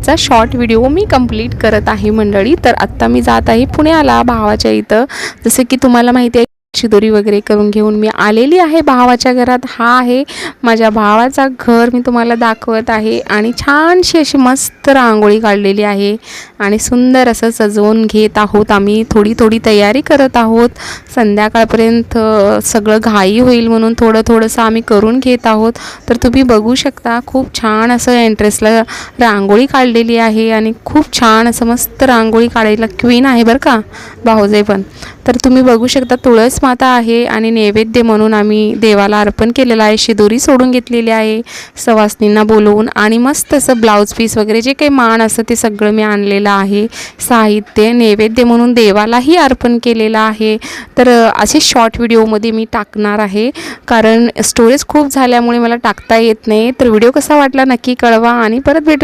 आजचा short video मी complete करत आहे मंडळी। तर आत्ता मी जात आहे पुण्याला भावाच्या इथं। जसे की तुम्हाला माहिती आहे शिदोरी वगैरे करून घेऊन मी आलेली आहे भावाच्या घरात। हा आहे माझ्या भावाचा घर, मी तुम्हाला दाखवत आहे। आणि छानशी अशी मस्त रांगोळी काढलेली आहे आणि सुंदर असं सजवून घेत आहोत आम्ही। थोडी तयारी करत आहोत, संध्याकाळपर्यंत सगळं घाई होईल म्हणून थोडंसं आम्ही करून घेत आहोत। तर तुम्ही बघू शकता खूप छान असं एंट्रेसला रांगोळी काढलेली आहे आणि खूप छान असं मस्त रांगोळी काढायला क्वीन आहे बरं का भाऊजाई पण। तर तुम्ही बघू शकता तुळस माता आहे आणि नैवेद्य म्हणून आम्ही देवाला अर्पण केलेला आहे। शिदोरी सोडून घेतलेली आहे सवासनींना बोलवून आणि मस्त असं ब्लाऊज पीस वगैरे जे काही मान असतं ते सगळं मी आणलेलं आहे। साहित्य नैवेद्य म्हणून देवालाही अर्पण केलेलं आहे। तर असे शॉर्ट व्हिडिओमध्ये मी टाकणार आहे, कारण स्टोरेज खूप झाल्यामुळे मला टाकता येत नाही। तर व्हिडिओ कसा वाटला नक्की कळवा आणि परत भेटू।